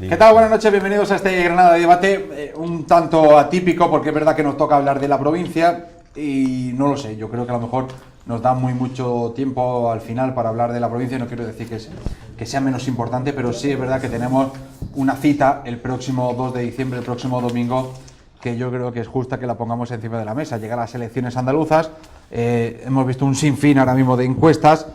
¿Qué tal? Buenas noches, bienvenidos a este Granada de Debate, un tanto atípico porque es verdad que nos toca hablar de la provincia y no lo sé, yo creo que a lo mejor nos da mucho tiempo al final para hablar de la provincia y no quiero decir que sea menos importante, pero sí es verdad que tenemos una cita el próximo 2 de diciembre, el próximo domingo, que yo creo que es justa que la pongamos encima de la mesa. Llegan las elecciones andaluzas, hemos visto un sinfín ahora mismo de encuestas,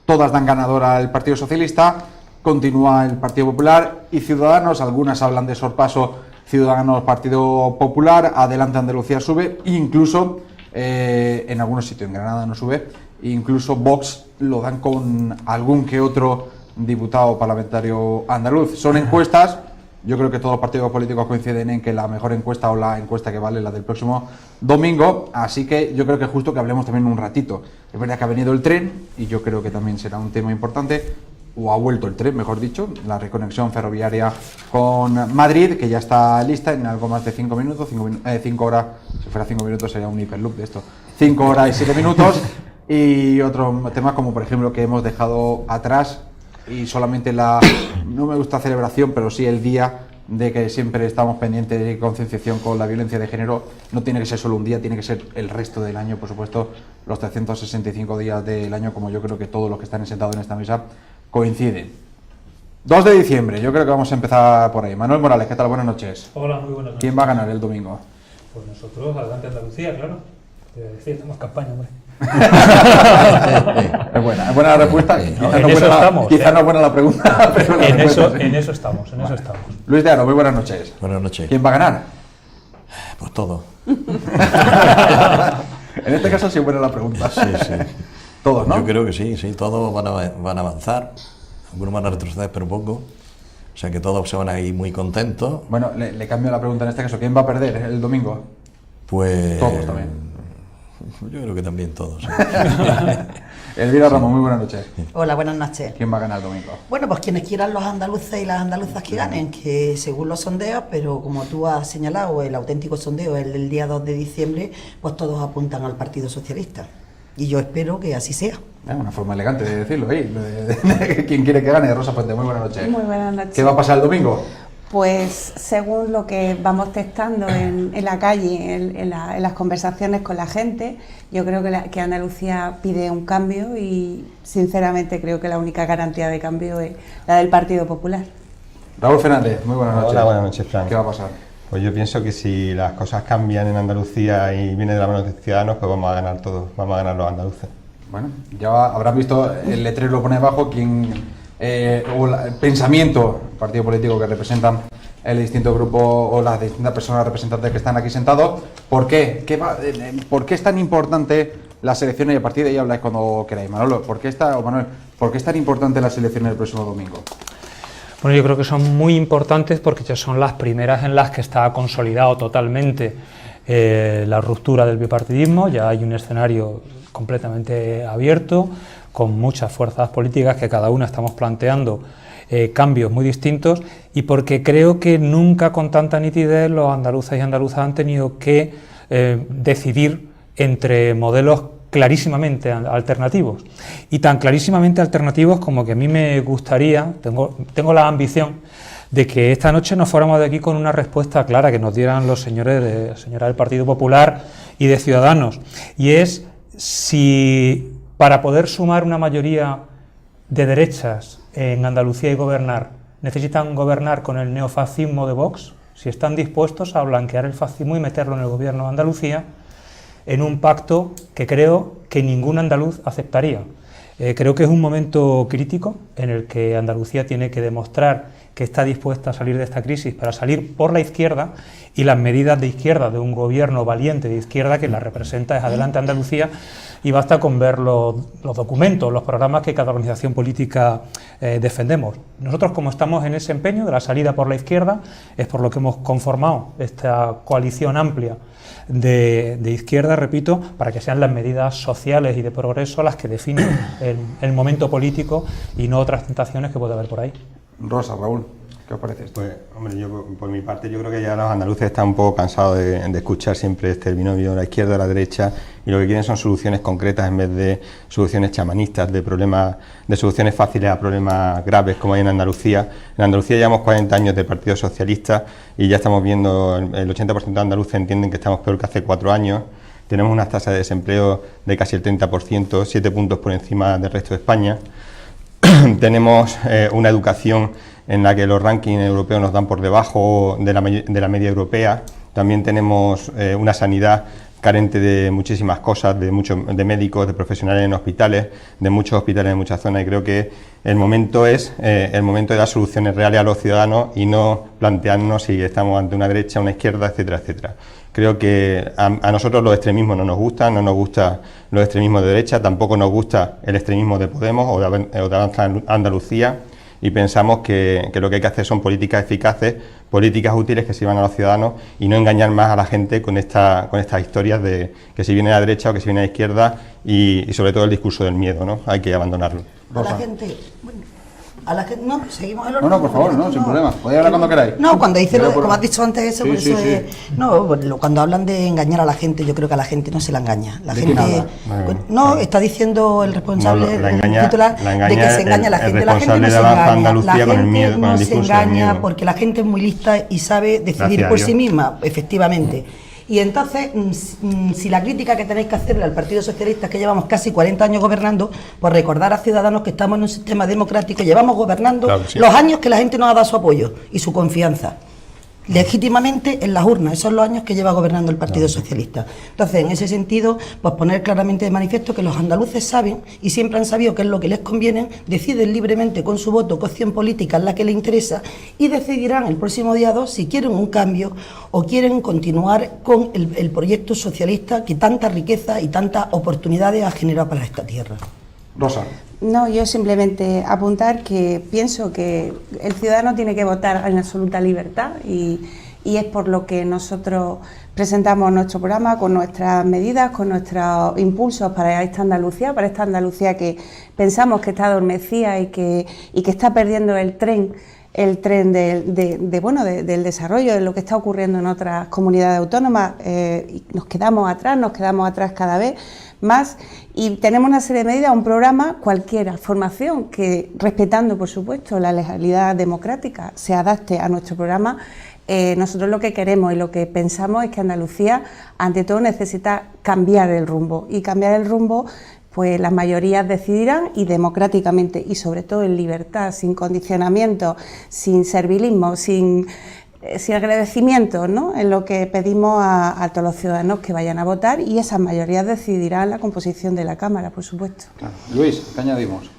todas dan ganador al Partido Socialista, continúa el Partido Popular y Ciudadanos, algunas hablan de sorpaso Ciudadanos Partido Popular, Adelante Andalucía sube, incluso en algunos sitios, en Granada no sube, incluso Vox lo dan con algún que otro diputado parlamentario andaluz. Son encuestas, yo creo que todos los partidos políticos coinciden en que la mejor encuesta o la encuesta que vale es la del próximo domingo, así que yo creo que es justo que hablemos también un ratito. Es verdad que ha venido el tren y yo creo que también será un tema importante, o ha vuelto el tren, mejor dicho, la reconexión ferroviaria con Madrid, que ya está lista en algo más de 5 minutos, 5 horas, si fuera 5 minutos sería un hiperloop de esto, 5 horas y 7 minutos, y otro tema como por ejemplo que hemos dejado atrás, y solamente no me gusta celebración, pero sí el día de que siempre estamos pendientes de concienciación con la violencia de género, no tiene que ser solo un día, tiene que ser el resto del año, por supuesto, los 365 días del año, como yo creo que todos los que están sentados en esta mesa coinciden. 2 de diciembre, yo creo que vamos a empezar por ahí. Manuel Morales, ¿qué tal? Buenas noches. Hola, muy buenas noches. ¿Quién va a ganar el domingo? Pues nosotros, Adelante Andalucía, claro. Sí, estamos campaña, hombre. Es buena la respuesta. Quizás no es buena la pregunta, pero en eso estamos. Luis de Aro, muy buenas noches. Buenas noches. ¿Quién va a ganar? Pues todo. En este caso sí es buena la pregunta. Sí. Todos, ¿no? Yo creo que sí, todos van a avanzar. Algunos van a retroceder, pero poco. O sea que todos se van a ir muy contentos. Bueno, le cambio la pregunta en este caso. ¿Quién va a perder el domingo? Pues... Todos también. Yo creo que también todos. Sí. Elvira Ramón, muy buenas noches. Hola, buenas noches. ¿Quién va a ganar el domingo? Bueno, pues quienes quieran los andaluces y las andaluzas que ganen, que según los sondeos, pero como tú has señalado, el auténtico sondeo, el del día 2 de diciembre, pues todos apuntan al Partido Socialista. Y yo espero que así sea. Es una forma elegante de decirlo ahí. ¿Quién quiere que gane? Rosa Fuente, muy buenas noches. Muy buenas noches. ¿Qué va a pasar el domingo? Pues según lo que vamos testando en la calle, en las conversaciones con la gente, yo creo que Andalucía pide un cambio y sinceramente creo que la única garantía de cambio es la del Partido Popular. Raúl Fernández, muy buenas noches. Hola, buenas noches, Fran. ¿Qué va a pasar? Pues yo pienso que si las cosas cambian en Andalucía y viene de la mano de Ciudadanos, pues vamos a ganar todos, vamos a ganar los andaluces. Bueno, ya habrán visto el letrero lo pone abajo el pensamiento, partido político que representan el distinto grupo o las distintas personas representantes que están aquí sentados. ¿Por qué? ¿Por qué es tan importante las elecciones? Y a partir de ahí habláis cuando queráis. Manuel, ¿por qué es tan importante las elecciones del próximo domingo? Bueno, yo creo que son muy importantes porque ya son las primeras en las que está consolidado totalmente la ruptura del bipartidismo. Ya hay un escenario completamente abierto, con muchas fuerzas políticas que cada una estamos planteando cambios muy distintos, y porque creo que nunca con tanta nitidez los andaluces y andaluzas han tenido que decidir entre modelos clarísimamente alternativos, y tan clarísimamente alternativos como que a mí me gustaría, tengo la ambición de que esta noche nos fuéramos de aquí con una respuesta clara que nos dieran los señoras del Partido Popular y de Ciudadanos, y es si para poder sumar una mayoría de derechas en Andalucía y gobernar, necesitan gobernar con el neofascismo de Vox, si están dispuestos a blanquear el fascismo y meterlo en el gobierno de Andalucía, en un pacto que creo que ningún andaluz aceptaría. Creo que es un momento crítico en el que Andalucía tiene que demostrar que está dispuesta a salir de esta crisis para salir por la izquierda, y las medidas de izquierda de un gobierno valiente de izquierda que la representa es Adelante Andalucía, y basta con ver los documentos, los programas que cada organización política defendemos. Nosotros, como estamos en ese empeño de la salida por la izquierda, es por lo que hemos conformado esta coalición amplia de izquierda, repito, para que sean las medidas sociales y de progreso las que definen el momento político y no otras tentaciones que puede haber por ahí. Rosa, Raúl. ¿Qué os parece esto? Pues, hombre, yo por mi parte yo creo que ya los andaluces están un poco cansados de escuchar siempre este binomio de la izquierda a la derecha, y lo que quieren son soluciones concretas en vez de soluciones chamanistas, de soluciones fáciles a problemas graves como hay en Andalucía. En Andalucía llevamos 40 años de Partido Socialista y ya estamos viendo, el 80% de andaluces entienden que estamos peor que hace 4 años. Tenemos unas tasas de desempleo de casi el 30%, 7 puntos por encima del resto de España. Tenemos una educación en la que los rankings europeos nos dan por debajo de la media europea. También tenemos una sanidad carente de muchísimas cosas, de médicos, de profesionales en hospitales, de muchos hospitales en muchas zonas, y creo que el momento es el momento de dar soluciones reales a los ciudadanos y no plantearnos si estamos ante una derecha, una izquierda, etcétera, etcétera. Creo que a nosotros los extremismos no nos gustan, no nos gustan los extremismos de derecha, tampoco nos gusta el extremismo de Podemos o de Avanza Andalucía, y pensamos que lo que hay que hacer son políticas eficaces, políticas útiles que sirvan a los ciudadanos y no engañar más a la gente con estas historias de que si viene a la derecha o que si viene a la izquierda, y sobre todo el discurso del miedo, ¿no? Hay que abandonarlo. A la gente, no, seguimos el orden. No, por favor, no, sin problema. Podéis hablar cuando queráis. No, cuando dice, como has dicho antes eso, Sí, por eso sí, es... No, cuando hablan de engañar a la gente, yo creo que a la gente no se la engaña. La gente... No, está diciendo el responsable titular de que se engaña a la gente. La gente no se engaña. La gente no se engaña porque la gente es muy lista y sabe decidir por sí misma, efectivamente. Y entonces, si la crítica que tenéis que hacerle al Partido Socialista, que llevamos casi 40 años gobernando, pues recordar a Ciudadanos que estamos en un sistema democrático, llevamos gobernando los años que la gente nos ha dado su apoyo y su confianza, legítimamente en las urnas. Esos son los años que lleva gobernando el Partido Socialista. Entonces, en ese sentido, pues poner claramente de manifiesto que los andaluces saben y siempre han sabido qué es lo que les conviene, deciden libremente con su voto qué opción política es la que les interesa y decidirán el próximo día 2 si quieren un cambio o quieren continuar con el proyecto socialista que tanta riqueza y tantas oportunidades ha generado para esta tierra. Rosa. No, yo simplemente apuntar que pienso que el ciudadano tiene que votar en absoluta libertad y es por lo que nosotros presentamos nuestro programa con nuestras medidas, con nuestros impulsos para esta Andalucía que pensamos que está adormecida y que está perdiendo el tren del desarrollo, de lo que está ocurriendo en otras comunidades autónomas. Y nos quedamos atrás cada vez más, y tenemos una serie de medidas, un programa cualquiera, formación que, respetando por supuesto la legalidad democrática, se adapte a nuestro programa. Nosotros lo que queremos y lo que pensamos es que Andalucía ante todo necesita cambiar el rumbo, y cambiar el rumbo pues las mayorías decidirán, y democráticamente, y sobre todo en libertad, sin condicionamiento, sin servilismo, sin agradecimiento, ¿no? En lo que pedimos a todos los ciudadanos que vayan a votar, y esas mayorías decidirán la composición de la Cámara, por supuesto. Claro. Luis, ¿qué añadimos?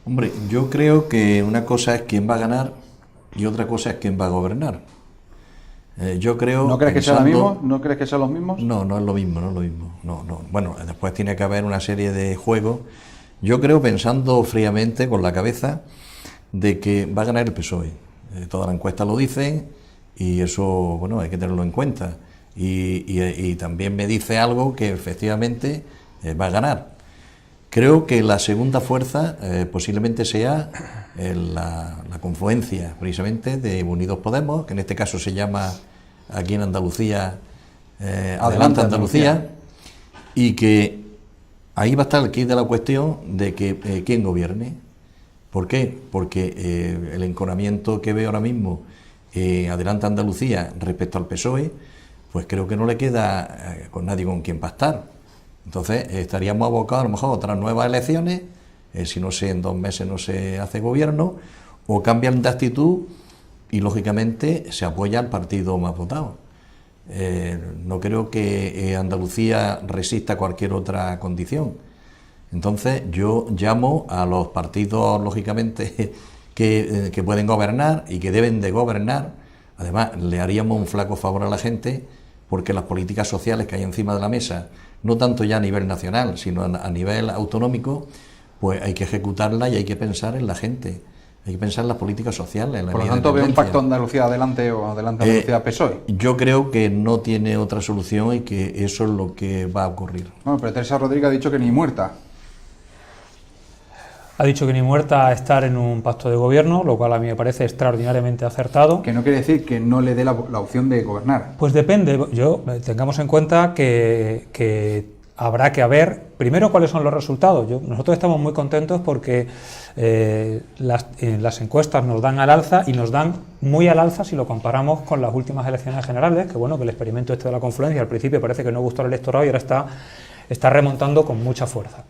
Hombre, yo creo que una cosa es quién va a ganar y otra cosa es quién va a gobernar. Yo creo... ¿No crees que sea lo mismo? ¿No crees que sean los mismos? No, no es lo mismo, no es lo mismo. No. Bueno, después tiene que haber una serie de juegos. Yo creo, pensando fríamente, con la cabeza, de que va a ganar el PSOE. Todas las encuestas lo dicen, y eso, bueno, hay que tenerlo en cuenta. Y también me dice algo que efectivamente va a ganar. Creo que la segunda fuerza posiblemente sea la confluencia, precisamente, de Unidos Podemos, que en este caso se llama aquí en Andalucía Adelante Andalucía, y que ahí va a estar el quid de la cuestión de que quién gobierne. ¿Por qué? Porque el enconamiento que veo ahora mismo Adelante Andalucía respecto al PSOE, pues creo que no le queda con nadie con quien pactar. Entonces estaríamos abocados a lo mejor a otras nuevas elecciones, si no sé, en 2 meses no se hace gobierno, o cambian de actitud y lógicamente se apoya al partido más votado. No creo que Andalucía resista cualquier otra condición. Entonces yo llamo a los partidos, lógicamente, que pueden gobernar y que deben de gobernar. Además, le haríamos un flaco favor a la gente, porque las políticas sociales que hay encima de la mesa, no tanto ya a nivel nacional, sino a nivel autonómico, pues hay que ejecutarla y hay que pensar en la gente, hay que pensar en las políticas sociales. En la Por lo tanto, ¿ve un pacto Andalucía Adelante o Adelante Andalucía PSOE? Yo creo que no tiene otra solución y que eso es lo que va a ocurrir. Bueno, pero Teresa Rodríguez ha dicho que ni muerta. Ha dicho que ni muerta a estar en un pacto de gobierno, lo cual a mí me parece extraordinariamente acertado. Que no quiere decir que no le dé la opción de gobernar. Pues depende. Tengamos en cuenta que habrá que ver primero cuáles son los resultados. Nosotros estamos muy contentos porque las encuestas nos dan al alza, y nos dan muy al alza si lo comparamos con las últimas elecciones generales, que bueno, que el experimento este de la confluencia al principio parece que no gustó al electorado y ahora está remontando con mucha fuerza.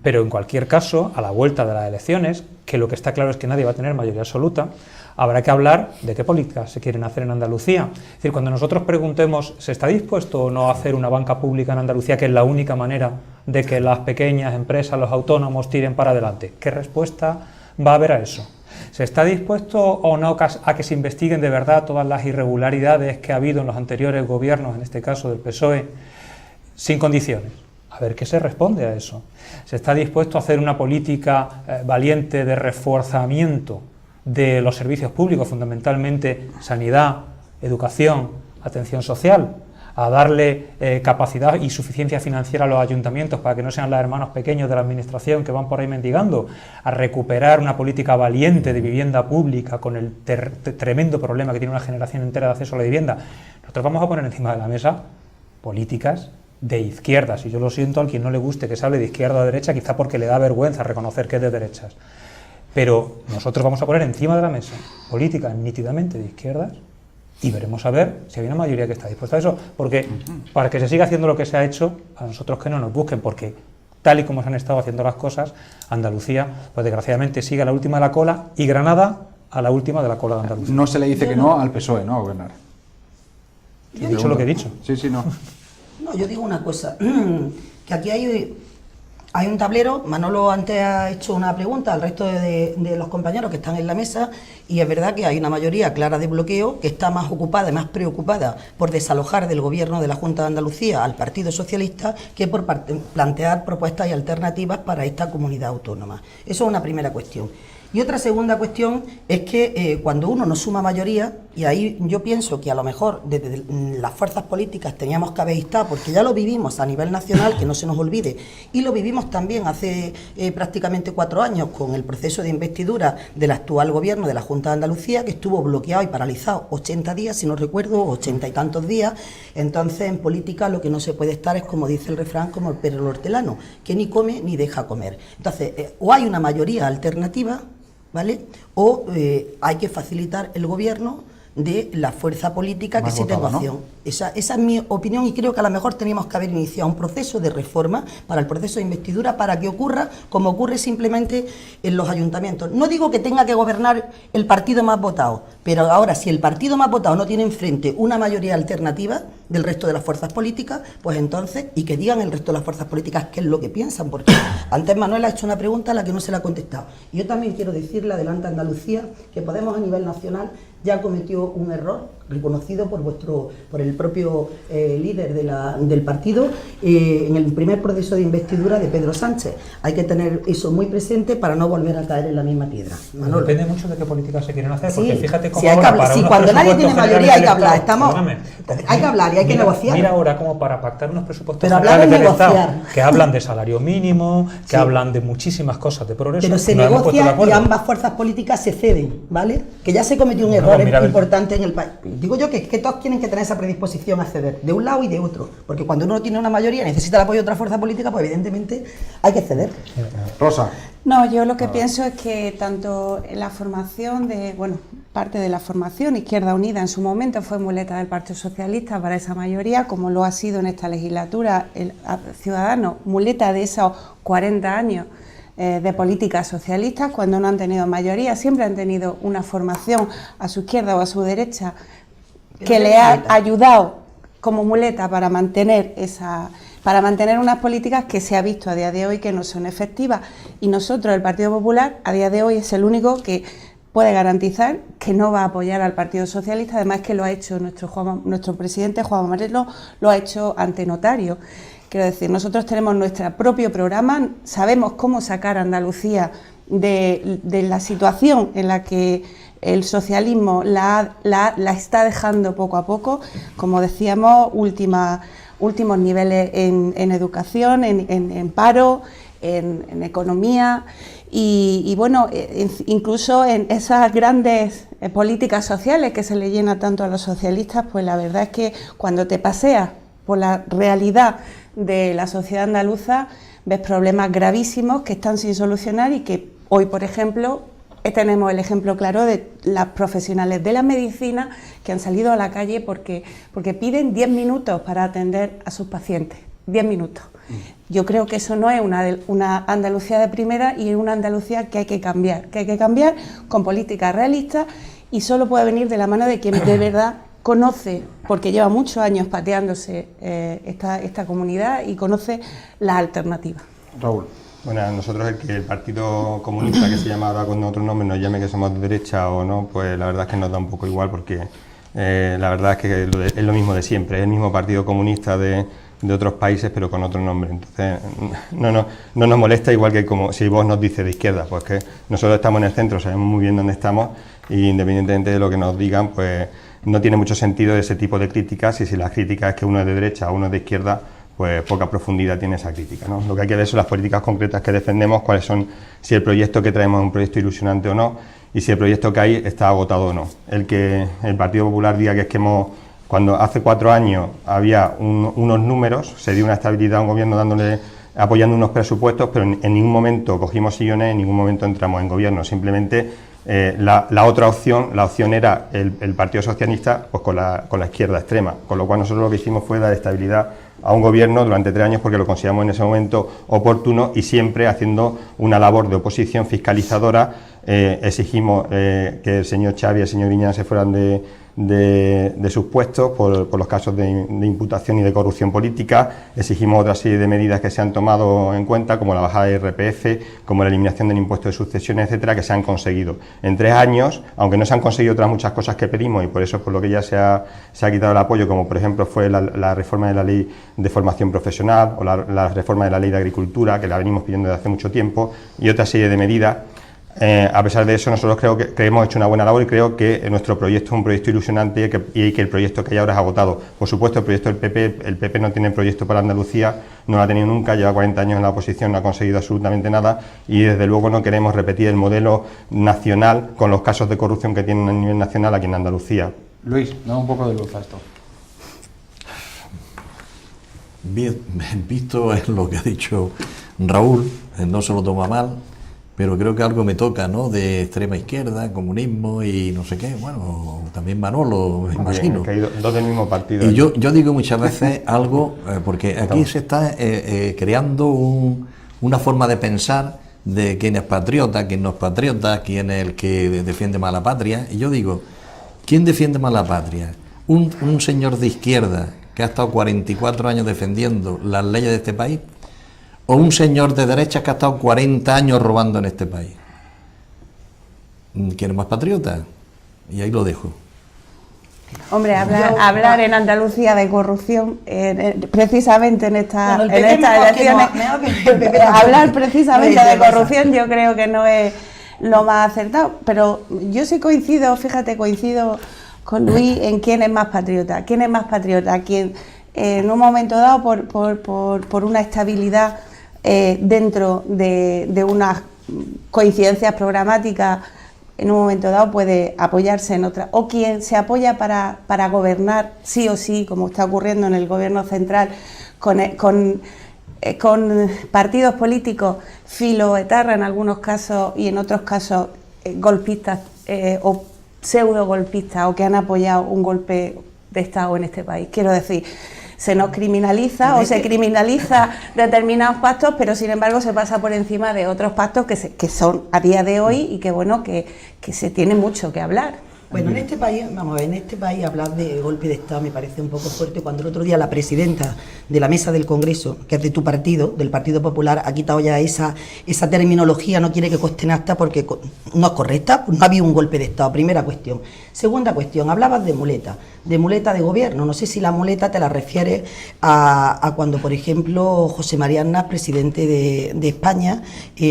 Pero en cualquier caso, a la vuelta de las elecciones, que lo que está claro es que nadie va a tener mayoría absoluta, habrá que hablar de qué políticas se quieren hacer en Andalucía. Es decir, cuando nosotros preguntemos, ¿se está dispuesto o no a hacer una banca pública en Andalucía, que es la única manera de que las pequeñas empresas, los autónomos tiren para adelante? ¿Qué respuesta va a haber a eso? ¿Se está dispuesto o no a que se investiguen de verdad todas las irregularidades que ha habido en los anteriores gobiernos, en este caso del PSOE, sin condiciones? A ver qué se responde a eso. ¿Se está dispuesto a hacer una política valiente de reforzamiento de los servicios públicos, fundamentalmente sanidad, educación, atención social, a darle capacidad y suficiencia financiera a los ayuntamientos para que no sean los hermanos pequeños de la administración que van por ahí mendigando, a recuperar una política valiente de vivienda pública con el tremendo problema que tiene una generación entera de acceso a la vivienda? Nosotros vamos a poner encima de la mesa políticas de izquierdas, y yo lo siento al quien no le guste que se hable de izquierda o derecha, quizá porque le da vergüenza reconocer que es de derechas, pero nosotros vamos a poner encima de la mesa políticas nítidamente de izquierdas y veremos a ver si hay una mayoría que está dispuesta a eso, porque para que se siga haciendo lo que se ha hecho, a nosotros que no nos busquen, porque tal y como se han estado haciendo las cosas, Andalucía, pues desgraciadamente sigue a la última de la cola, y Granada a la última de la cola de Andalucía. No se le dice que no al PSOE, ¿no?, a gobernar. He dicho lo que he dicho. Sí, no. No, yo digo una cosa, que aquí hay un tablero. Manolo antes ha hecho una pregunta al resto de los compañeros que están en la mesa, y es verdad que hay una mayoría clara de bloqueo que está más ocupada y más preocupada por desalojar del gobierno de la Junta de Andalucía al Partido Socialista que por plantear propuestas y alternativas para esta comunidad autónoma. Eso es una primera cuestión. Y otra segunda cuestión es que cuando uno no suma mayoría, y ahí yo pienso que a lo mejor desde las fuerzas políticas teníamos que haber estado, porque ya lo vivimos a nivel nacional, que no se nos olvide, y lo vivimos también hace prácticamente 4 años con el proceso de investidura del actual gobierno de la Junta de Andalucía, que estuvo bloqueado y paralizado 80 días, si no recuerdo, 80 y tantos días. Entonces, en política lo que no se puede estar es, como dice el refrán, como el perro hortelano, que ni come ni deja comer. Entonces, o hay una mayoría alternativa, ¿vale?, o hay que facilitar el gobierno de la fuerza política que sí tenga opción. Esa es mi opinión, y creo que a lo mejor teníamos que haber iniciado un proceso de reforma para el proceso de investidura, para que ocurra como ocurre simplemente en los ayuntamientos. No digo que tenga que gobernar el partido más votado, pero ahora, si el partido más votado no tiene enfrente una mayoría alternativa del resto de las fuerzas políticas, pues entonces, y que digan el resto de las fuerzas políticas qué es lo que piensan, porque antes Manuel ha hecho una pregunta a la que no se le ha contestado. Y yo también quiero decirle, adelante Andalucía, que Podemos a nivel nacional ya cometió un error reconocido por el propio líder del partido en el primer proceso de investidura de Pedro Sánchez. Hay que tener eso muy presente para no volver a caer en la misma piedra. Manolo. Depende mucho de qué políticas se quieren hacer, Sí, porque fíjate cómo sí, ahora para unos cuando nadie tiene presupuestos mayoría hay que hablar, generales hay que hablar y hay que negociar. Mira ahora como para pactar unos presupuestos Pero hablar generales es del Estado, negociar. que hablan de salario mínimo, que Sí. hablan de muchísimas cosas de progreso. Pero se nos hemos puesto de negocia y acuerdo. ambas fuerzas políticas se ceden, ¿vale? Que ya se cometió un Bueno, error mira, importante en el país. Digo yo que todos tienen que tener esa predisposición a ceder, de un lado y de otro, porque cuando uno tiene una mayoría y necesita el apoyo de otra fuerza política, pues evidentemente hay que ceder. Rosa. No, yo lo que pienso es que tanto la formación parte de la formación Izquierda Unida en su momento fue muleta del Partido Socialista para esa mayoría, como lo ha sido en esta legislatura el Ciudadanos, muleta de esos 40 años de políticas socialistas, cuando no han tenido mayoría, siempre han tenido una formación a su izquierda o a su derecha que le ha ayudado como muleta para mantener unas políticas que se ha visto a día de hoy que no son efectivas. Y nosotros, el Partido Popular, a día de hoy es el único que puede garantizar que no va a apoyar al Partido Socialista, además que lo ha hecho nuestro presidente Juanma Moreno, lo ha hecho ante notario. Quiero decir, nosotros tenemos nuestro propio programa, sabemos cómo sacar a Andalucía de la situación en la que el socialismo la está dejando poco a poco, como decíamos, últimos niveles en educación, en paro, en economía y bueno, incluso en esas grandes políticas sociales que se le llena tanto a los socialistas, pues la verdad es que cuando te paseas por la realidad de la sociedad andaluza, ves problemas gravísimos que están sin solucionar y que hoy, por ejemplo, tenemos el ejemplo claro de las profesionales de la medicina que han salido a la calle porque piden 10 minutos para atender a sus pacientes. 10 minutos. Yo creo que eso no es una Andalucía de primera y es una Andalucía que hay que cambiar con políticas realistas y solo puede venir de la mano de quien de verdad conoce, porque lleva muchos años pateándose esta comunidad y conoce las alternativas. Raúl. Bueno, a nosotros el Partido Comunista, que se llama ahora con otro nombre, nos llame que somos de derecha o no, pues la verdad es que nos da un poco igual porque la verdad es que es lo mismo de siempre, es el mismo Partido Comunista de otros países pero con otro nombre. Entonces no nos molesta, igual que como si vos nos dices de izquierda, pues que nosotros estamos en el centro, sabemos muy bien dónde estamos y independientemente de lo que nos digan, pues no tiene mucho sentido ese tipo de críticas y si la crítica es que uno es de derecha o uno es de izquierda, pues poca profundidad tiene esa crítica, ¿no? Lo que hay que ver son las políticas concretas que defendemos, cuáles son, si el proyecto que traemos es un proyecto ilusionante o no, y si el proyecto que hay está agotado o no. El que el Partido Popular diga que es que cuando hace 4 años había unos números, se dio una estabilidad a un gobierno apoyando unos presupuestos, pero en ningún momento cogimos sillones, en ningún momento entramos en gobierno, simplemente la otra opción, la opción era el Partido Socialista pues con la izquierda extrema, con lo cual nosotros lo que hicimos fue dar estabilidad a un gobierno durante 3 años porque lo consideramos en ese momento oportuno y siempre haciendo una labor de oposición fiscalizadora. Exigimos que el señor Xavi y el señor Viñas se fueran de sus puestos por los casos de imputación y de corrupción política. Exigimos otra serie de medidas que se han tomado en cuenta, como la bajada de IRPF, como la eliminación del impuesto de sucesiones, etcétera, que se han conseguido. En 3 años, aunque no se han conseguido otras muchas cosas que pedimos, y por eso es por lo que ya se ha quitado el apoyo, como por ejemplo fue la reforma de la ley de formación profesional o la reforma de la ley de agricultura, que la venimos pidiendo desde hace mucho tiempo, y otra serie de medidas. A pesar de eso, nosotros creo que hemos hecho una buena labor y creo que nuestro proyecto es un proyecto ilusionante y que el proyecto que hay ahora es agotado. Por supuesto, el proyecto del PP, el PP no tiene proyecto para Andalucía, no lo ha tenido nunca, lleva 40 años en la oposición, no ha conseguido absolutamente nada y desde luego no queremos repetir el modelo nacional con los casos de corrupción que tienen a nivel nacional aquí en Andalucía. Luis, da un poco de luz a esto. Bien, visto en lo que ha dicho Raúl, no se lo toma mal, pero creo que algo me toca, ¿no? De extrema izquierda, comunismo y no sé qué. Bueno, también Manolo, me imagino. Que hay 2 del mismo partido. Y yo digo muchas veces algo, porque aquí se está creando una forma de pensar de quién es patriota, quién no es patriota, quién es el que defiende más la patria. Y yo digo, ¿quién defiende más la patria? ¿Un señor de izquierda que ha estado 44 años defendiendo las leyes de este país? ¿O un señor de derecha que ha estado 40 años robando en este país? ¿Quién es más patriota? Y ahí lo dejo. Hombre, hablar en Andalucía de corrupción, precisamente en estas elecciones, hablar precisamente de corrupción yo creo que no es lo más acertado, pero yo sí coincido con Luis en quién es más patriota. ¿Quién es más patriota? Quien en un momento dado por una estabilidad dentro de unas coincidencias programáticas en un momento dado puede apoyarse en otra, o quien se apoya para gobernar sí o sí, como está ocurriendo en el gobierno central, con partidos políticos filoetarra en algunos casos y en otros casos golpistas o pseudo golpistas o que han apoyado un golpe de Estado en este país. Quiero decir, se nos criminaliza o se criminaliza determinados pactos, pero sin embargo se pasa por encima de otros pactos que son a día de hoy y que bueno, que se tiene mucho que hablar. Bueno, en este país, vamos a ver, en este país hablar de golpe de Estado me parece un poco fuerte cuando el otro día la presidenta de la mesa del Congreso, que es de tu partido, del Partido Popular, ha quitado ya esa terminología, no quiere que conste en acta porque no es correcta, no ha habido un golpe de Estado, primera cuestión. Segunda cuestión, hablabas de muleta de gobierno, no sé si la muleta te la refieres a cuando, por ejemplo, José María Aznar, presidente de España,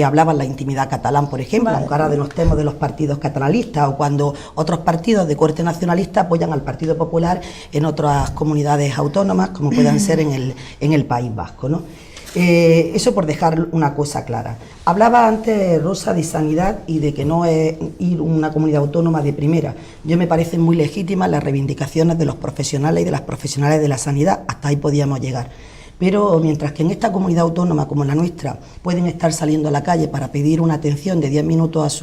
hablaba en la intimidad catalán, por ejemplo, aunque ahora denostemos de los partidos catalalistas, o cuando otros partidos de corte nacionalista apoyan al Partido Popular en otras comunidades autónomas, como puedan ser en el País Vasco, ¿no? Eso por dejar una cosa clara. Hablaba antes Rosa de sanidad y de que no es ir una comunidad autónoma de primera. Yo me parecen muy legítimas las reivindicaciones de los profesionales y de las profesionales de la sanidad, hasta ahí podíamos llegar. Pero mientras que en esta comunidad autónoma como la nuestra pueden estar saliendo a la calle para pedir una atención de 10 minutos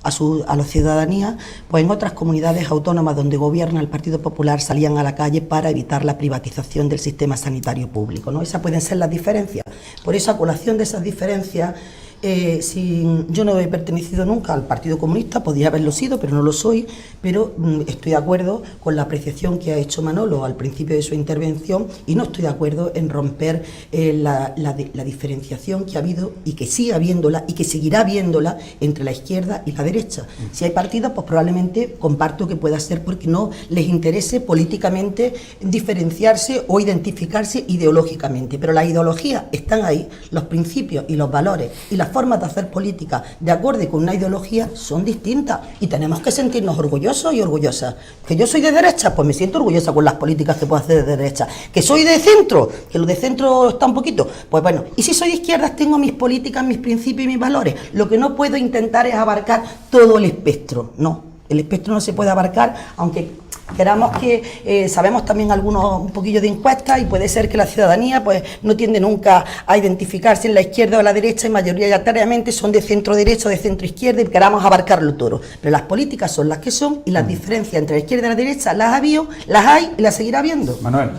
a la ciudadanía, pues en otras comunidades autónomas donde gobierna el Partido Popular salían a la calle para evitar la privatización del sistema sanitario público, ¿no? Esas pueden ser las diferencias. Por eso, a colación de esas diferencias, yo no he pertenecido nunca al Partido Comunista, podría haberlo sido, pero no lo soy, pero estoy de acuerdo con la apreciación que ha hecho Manolo al principio de su intervención y no estoy de acuerdo en romper la diferenciación que ha habido y que sigue habiéndola y que seguirá habiéndola entre la izquierda y la derecha. Si hay partidos, pues probablemente comparto que pueda ser porque no les interese políticamente diferenciarse o identificarse ideológicamente, pero las ideologías están ahí, los principios y los valores y las formas de hacer política de acuerdo con una ideología son distintas y tenemos que sentirnos orgullosos y orgullosas. Que yo soy de derecha, pues me siento orgullosa con las políticas que puedo hacer de derecha. Que soy de centro, que lo de centro está un poquito, pues bueno, y si soy de izquierdas tengo mis políticas, mis principios y mis valores. Lo que no puedo intentar es abarcar todo el espectro, no, el espectro no se puede abarcar, aunque queramos que, sabemos también algunos un poquillo de encuestas y puede ser que la ciudadanía pues no tiende nunca a identificarse en la izquierda o la derecha y mayoritariamente son de centro derecha o de centro izquierda y queramos abarcarlo todo, pero las políticas son las que son y las diferencias entre la izquierda y la derecha las ha habido, las hay y las seguirá habiendo. Manuel.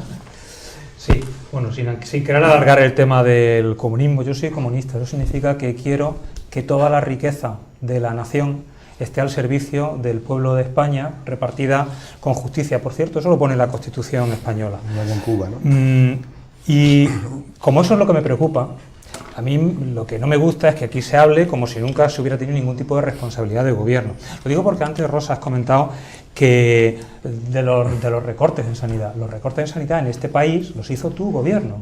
Sí, bueno, sin querer alargar el tema del comunismo, yo soy comunista, eso significa que quiero que toda la riqueza de la nación esté al servicio del pueblo de España, repartida con justicia. Por cierto, eso lo pone la Constitución española. Igual en Cuba, ¿no? Y como eso es lo que me preocupa, a mí lo que no me gusta es que aquí se hable como si nunca se hubiera tenido ningún tipo de responsabilidad de gobierno. Lo digo porque antes, Rosa, has comentado que de los recortes en sanidad. Los recortes en sanidad en este país los hizo tu gobierno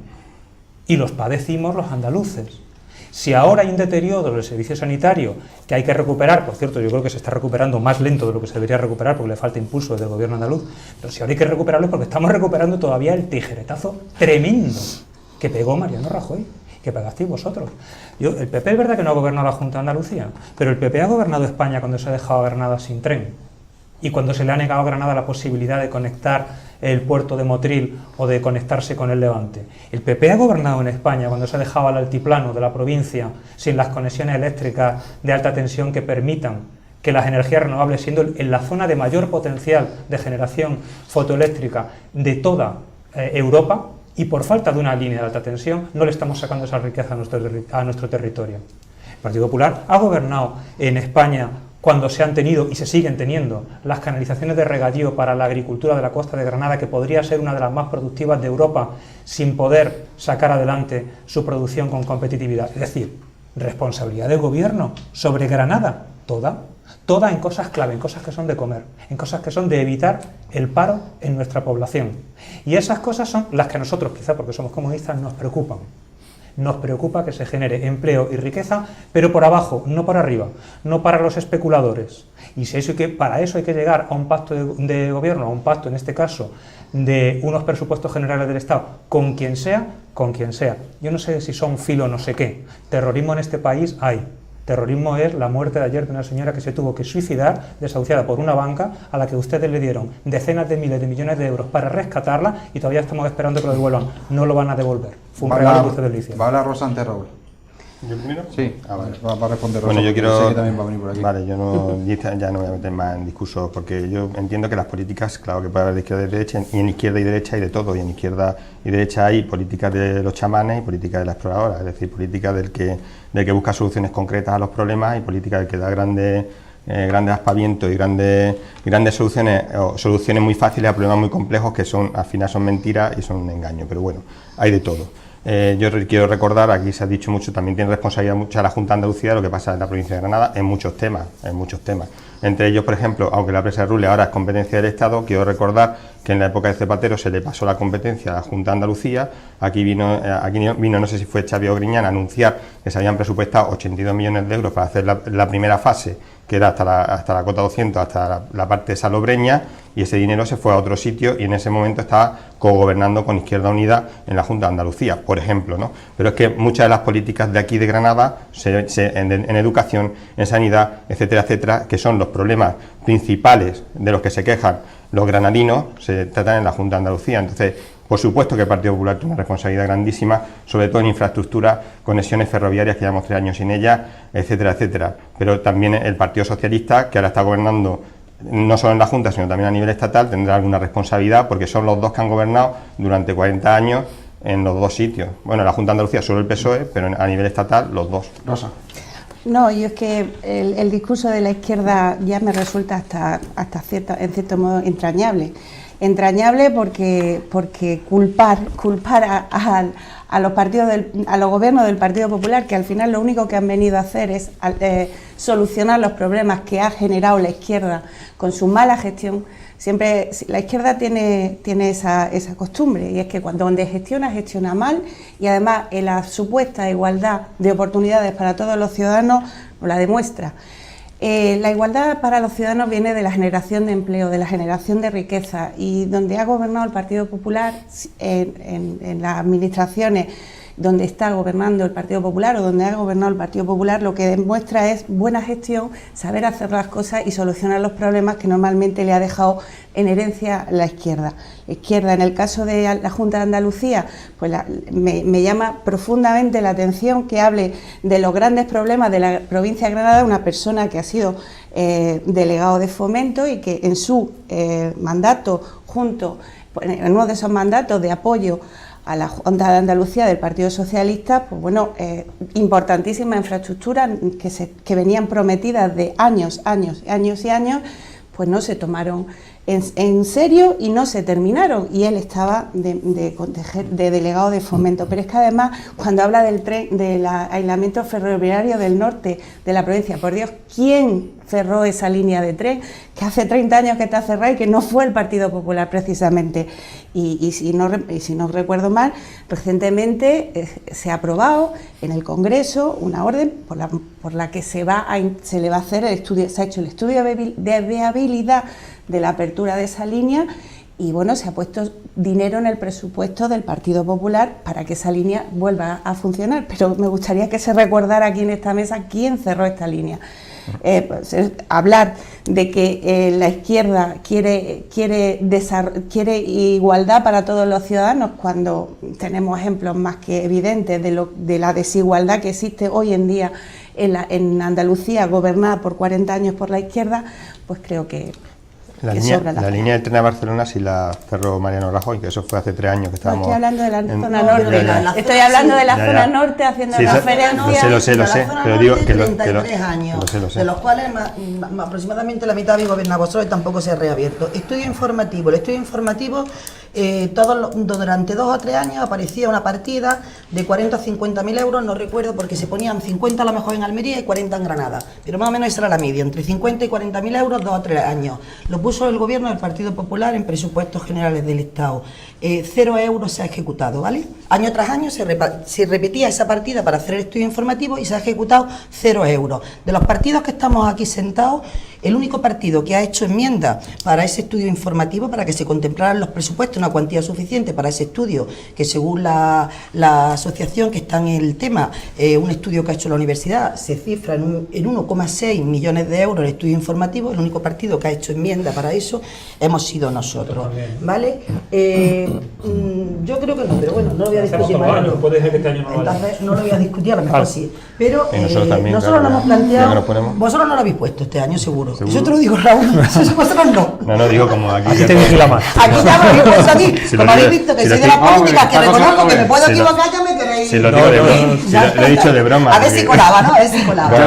y los padecimos los andaluces. Si ahora hay un deterioro del servicio sanitario que hay que recuperar, por cierto, yo creo que se está recuperando más lento de lo que se debería recuperar porque le falta impulso desde el gobierno andaluz, pero si ahora hay que recuperarlo es porque estamos recuperando todavía el tijeretazo tremendo que pegó Mariano Rajoy, que pegasteis vosotros. El PP es verdad que no ha gobernado la Junta de Andalucía, pero el PP ha gobernado España cuando se ha dejado a Granada sin tren y cuando se le ha negado a Granada la posibilidad de conectar el puerto de Motril o de conectarse con el Levante. El PP ha gobernado en España cuando se ha dejado al altiplano de la provincia sin las conexiones eléctricas de alta tensión que permitan que las energías renovables, siendo en la zona de mayor potencial de generación fotoeléctrica de toda Europa, y por falta de una línea de alta tensión, no le estamos sacando esa riqueza a nuestro territorio. El Partido Popular ha gobernado en España cuando se han tenido y se siguen teniendo las canalizaciones de regadío para la agricultura de la costa de Granada, que podría ser una de las más productivas de Europa, sin poder sacar adelante su producción con competitividad. Es decir, responsabilidad del gobierno sobre Granada, toda en cosas clave, en cosas que son de comer, en cosas que son de evitar el paro en nuestra población. Y esas cosas son las que a nosotros, quizá porque somos comunistas, nos preocupan. Nos preocupa que se genere empleo y riqueza, pero por abajo, no por arriba, no para los especuladores. Y para eso hay que llegar a un pacto de gobierno, a un pacto en este caso de unos presupuestos generales del Estado, con quien sea. Yo no sé si son filo no sé qué. Terrorismo en este país hay. Terrorismo es la muerte de ayer de una señora que se tuvo que suicidar, desahuciada por una banca a la que ustedes le dieron decenas de miles de millones de euros para rescatarla y todavía estamos esperando que lo devuelvan. No lo van a devolver. Fue un regalo que ustedes le hicieron. Va a hablar Rosa ante Raúl. ¿Yo primero? Sí, vale. va a responder Rosa. Bueno, yo quiero... Sé que también va a venir por aquí. Vale, yo ya no voy a meter más en discursos, porque yo entiendo que las políticas, claro que puede haber de izquierda y derecha, y en izquierda y derecha hay de todo, y en izquierda y derecha hay políticas de los chamanes y políticas de la exploradora, es decir, políticas del que busca soluciones concretas a los problemas y políticas del que da grandes aspavientos y grandes soluciones, o soluciones muy fáciles a problemas muy complejos que al final son mentiras y son un engaño, pero bueno, hay de todo. Yo quiero recordar, aquí se ha dicho mucho, también tiene responsabilidad mucha la Junta de Andalucía de lo que pasa en la provincia de Granada en muchos temas. Entre ellos, por ejemplo, aunque la presa de Rules ahora es competencia del Estado, quiero recordar que en la época de Zapatero se le pasó la competencia a la Junta de Andalucía. Aquí vino, no sé si fue Xavi o Griñán, a anunciar que se habían presupuestado 82 millones de euros para hacer la primera fase que era hasta la cota 200, hasta la parte salobreña, y ese dinero se fue a otro sitio y en ese momento estaba cogobernando con Izquierda Unida en la Junta de Andalucía, por ejemplo, ¿no? Pero es que muchas de las políticas de aquí de Granada, en educación, en sanidad, etcétera, etcétera, que son los problemas principales de los que se quejan los granadinos, se tratan en la Junta de Andalucía. Entonces, por supuesto que el Partido Popular tiene una responsabilidad grandísima, sobre todo en infraestructura, conexiones ferroviarias, que llevamos 3 años sin ellas, etcétera, etcétera. Pero también el Partido Socialista, que ahora está gobernando no solo en la Junta, sino también a nivel estatal, tendrá alguna responsabilidad, porque son los dos que han gobernado durante 40 años en los dos sitios. Bueno, en la Junta de Andalucía solo el PSOE, pero a nivel estatal los dos. Rosa. No, yo es que el discurso de la izquierda ya me resulta en cierto modo entrañable. Entrañable porque culpar a los partidos a los gobiernos del Partido Popular, que al final lo único que han venido a hacer es solucionar los problemas que ha generado la izquierda con su mala gestión. Siempre la izquierda tiene esa costumbre, y es que donde gestiona mal, y además en la supuesta igualdad de oportunidades para todos los ciudadanos nos la demuestra. La igualdad para los ciudadanos viene de la generación de empleo, de la generación de riqueza, y donde ha gobernado el Partido Popular, en las administraciones donde está gobernando el Partido Popular o donde ha gobernado el Partido Popular, lo que demuestra es buena gestión, saber hacer las cosas y solucionar los problemas que normalmente le ha dejado en herencia la izquierda. La izquierda, en el caso de la Junta de Andalucía, pues me llama profundamente la atención que hable de los grandes problemas de la provincia de Granada una persona que ha sido delegado de Fomento y que en su mandato, en uno de esos mandatos de apoyo a la Junta de Andalucía del Partido Socialista, pues bueno, importantísimas infraestructuras que venían prometidas de años, pues no se tomaron en serio y no se terminaron, y él estaba de delegado de Fomento. Pero es que además, cuando habla del aislamiento ferroviario del norte de la provincia, por Dios, ¿quién cerró esa línea de tren? Que hace 30 años que está cerrada y que no fue el Partido Popular precisamente. Y si no recuerdo mal, recientemente se ha aprobado en el Congreso una orden por la que se le va a hacer el estudio, se ha hecho el estudio de viabilidad de la apertura de esa línea, y bueno, se ha puesto dinero en el presupuesto del Partido Popular para que esa línea vuelva a funcionar. Pero me gustaría que se recordara aquí en esta mesa quién cerró esta línea. Hablar de que la izquierda quiere igualdad para todos los ciudadanos, cuando tenemos ejemplos más que evidentes de la desigualdad que existe hoy en día en Andalucía, gobernada por 40 años por la izquierda, pues creo que la línea del tren a Barcelona sí la cerró Mariano Rajoy, que eso fue hace 3 años que estábamos... No, estoy hablando de la zona norte. Estoy hablando de la zona norte, haciendo referencia... Lo sé, pero digo que 33 años, de los cuales aproximadamente la mitad habéis gobernado vosotros y tampoco se ha reabierto. Estudio informativo. El estudio informativo, durante 2 o 3 años aparecía una partida de 40 o 50.000 euros, no recuerdo, porque se ponían 50 a lo mejor en Almería y 40 en Granada, pero más o menos esa era la media, entre 50 y 40.000 euros, 2 o 3 años. Lo puso el gobierno del Partido Popular en presupuestos generales del Estado. 0 euros se ha ejecutado, ¿vale? Año tras año se repetía esa partida para hacer el estudio informativo y se ha ejecutado 0 euros. De los partidos que estamos aquí sentados, el único partido que ha hecho enmienda para ese estudio informativo, para que se contemplaran los presupuestos, una cuantía suficiente para ese estudio, que según la asociación que está en el tema, un estudio que ha hecho la universidad, se cifra en 1,6 millones de euros el estudio informativo. El único partido que ha hecho enmienda para eso hemos sido nosotros, ¿vale? Yo creo que no, pero bueno, no lo voy a discutir. Entonces no lo voy a discutir, a lo mejor sí. Pero nosotros lo hemos planteado, vosotros no lo habéis puesto este año seguro. Yo te lo digo, Raúl, vosotros no. No, digo como aquí. Aquí te vigila más. Aquí ya me habéis puesto a mí, como habéis visto que soy de la política, que reconozco que me puedo equivocar, ya me queréis. Si lo digo de broma, lo he dicho de broma. A ver si colaba, ¿no? A ver si colaba.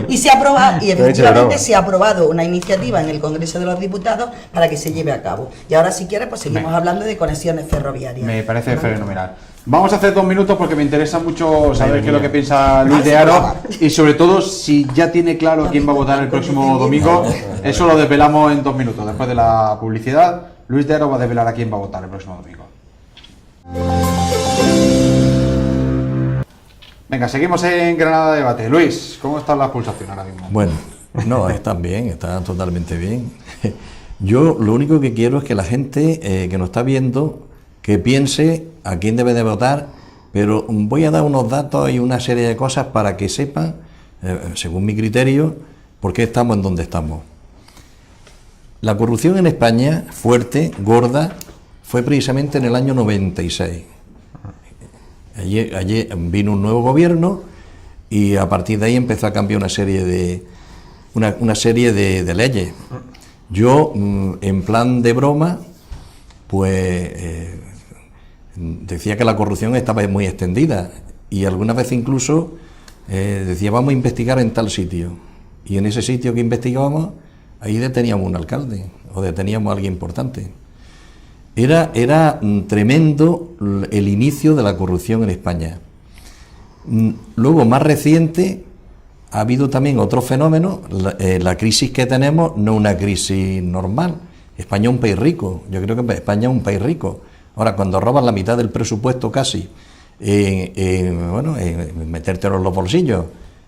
Y se ha aprobado, y efectivamente se ha aprobado una iniciativa en el Congreso de los Diputados para que se lleve a cabo. Y ahora, si quieres, pues seguimos hablando de conexiones ferroviarias. Me parece fenomenal. Vamos a hacer 2 minutos porque me interesa mucho saber qué es lo que piensa Luis de Haro, y sobre todo si ya tiene claro quién va a votar el próximo domingo. Eso lo desvelamos en 2 minutos. Después de la publicidad, Luis de Haro va a desvelar a quién va a votar el próximo domingo. Venga, seguimos en Granada Debate. Luis, ¿cómo está la pulsación ahora mismo? Bueno, No, están bien, están totalmente bien. Yo lo único que quiero es que la gente que nos está viendo, que piense a quién debe de votar, pero voy a dar unos datos y una serie de cosas para que sepan, según mi criterio, por qué estamos en donde estamos. La corrupción en España, fuerte, gorda, fue precisamente en el año 96. Allí vino un nuevo gobierno y a partir de ahí empezó a cambiar una serie de leyes. Yo, en plan de broma, pues decía que la corrupción estaba muy extendida y algunas veces incluso decía, vamos a investigar en tal sitio, y en ese sitio que investigábamos ahí deteníamos un alcalde o deteníamos a alguien importante. Era tremendo el inicio de la corrupción en España. Luego, más reciente, ha habido también otro fenómeno. La crisis que tenemos no es una crisis normal. España es un país rico. Yo creo que España es un país rico. Ahora, cuando robas la mitad del presupuesto casi en metértelo en los bolsillos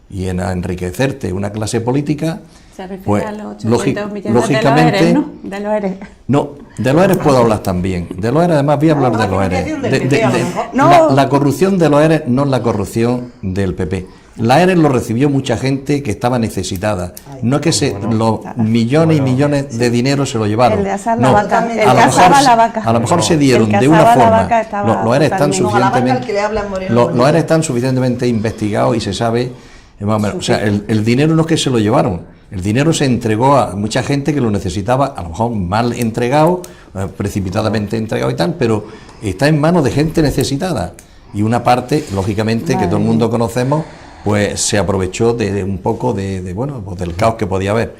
y en enriquecerte una clase política, Se refiere pues a los 800 millones lógicamente, de los ERES, ¿no? De los ERES. no, de los ERES puedo hablar también. De los ERES, además, voy a hablar de los ERES. No. La corrupción de los ERES no es la corrupción del PP. La ERES lo recibió mucha gente que estaba necesitada. No es que los millones y millones de dinero se lo llevaron. El de asar No, la vaca. El a lo que asaba mejor, la vaca. a lo mejor se dieron El que de una asaba la forma. vaca estaba Los ERES están totalmente- Como a la vaca al que le suficientemente. hablan moreno Los bonito. ERES están suficientemente investigados y se sabe más o menos. O sea, el dinero no es que se lo llevaron. El dinero se entregó a mucha gente que lo necesitaba, a lo mejor mal entregado, precipitadamente entregado y tal, pero está en manos de gente necesitada. Y una parte, lógicamente, que todo el mundo conocemos, pues se aprovechó de un poco bueno, pues del caos que podía haber.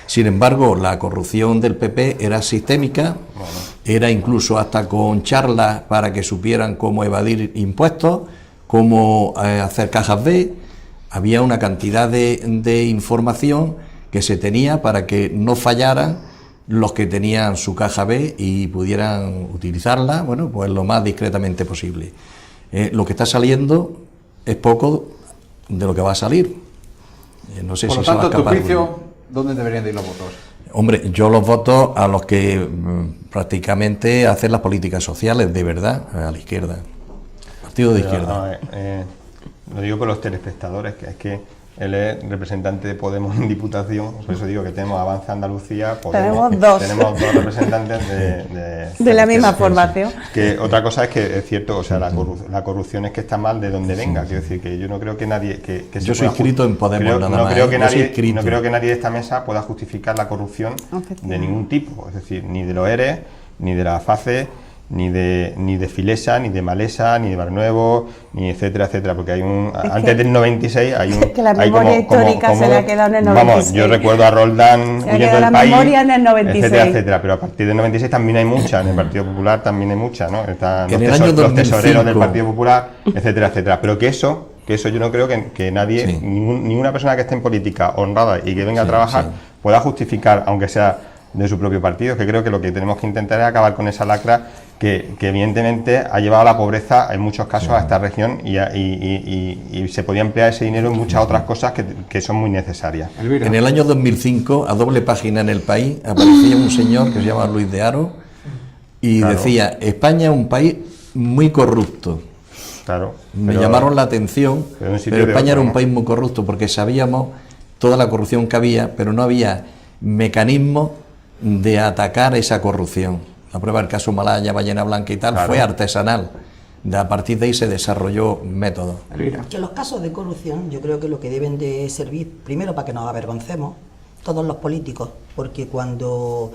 Sin embargo, la corrupción del PP era sistémica, era incluso hasta con charlas para que supieran cómo evadir impuestos, cómo hacer cajas B. Había una cantidad de información que se tenía para que no fallaran los que tenían su caja B y pudieran utilizarla, bueno, pues lo más discretamente posible. Lo que está saliendo es poco de lo que va a salir. No sé Por si lo se va a tanto, en tu escapar. juicio, ¿dónde deberían de ir los votos? Hombre, yo los voto a los que prácticamente hacen las políticas sociales, de verdad, a la izquierda. Partido de izquierda. Lo digo por los telespectadores, que es que él es representante de Podemos en Diputación, por eso digo que tenemos Avanza Andalucía, Podemos, tenemos dos representantes de la misma formación. Que otra cosa es que es cierto, o sea, la corrupción es que está mal de donde venga, quiero decir que yo no creo que nadie que Yo soy inscrito en Podemos, nada más. Creo que Yo soy nadie, inscrito. no creo que nadie de esta mesa pueda justificar la corrupción de ningún tipo, es decir, ni de los ERES, ni de la FACE, ni de Filesa, ni de Malesa, ni de Barnuevo, ni etcétera, etcétera, porque hay antes del 96 hay un... Es que la memoria histórica se le ha quedado en el 96. Vamos, yo recuerdo a Roldán Se ha huyendo quedado del la país, memoria en el 96. etcétera, etcétera, pero a partir del 96 también hay muchas, en el Partido Popular también hay muchas, ¿no? Están En el los año los 2005. tesoreros del Partido Popular, etcétera, etcétera, pero que eso yo no creo que nadie, Sí. ninguna persona que esté en política honrada y que venga a Sí, trabajar sí. pueda justificar, aunque sea de su propio partido, que creo que lo que tenemos que intentar es acabar con esa lacra que evidentemente ha llevado a la pobreza en muchos casos a esta región y se podía emplear ese dinero en muchas otras cosas que son muy necesarias. Elvira. En el año 2005, a doble página en El País, aparecía un señor que se llama Luis de Haro y Claro. decía, España es un país muy corrupto. Claro. Me pero- llamaron la atención, pero en un sitio pero de España otro, era un ¿no? país muy corrupto porque sabíamos toda la corrupción que había, pero no había mecanismos de atacar esa corrupción. La prueba del caso Malaya, Ballena Blanca y tal, Claro. fue artesanal. A partir de ahí se desarrolló método. Elvira. Que los casos de corrupción yo creo que lo que deben de servir primero para que nos avergoncemos todos los políticos, porque cuando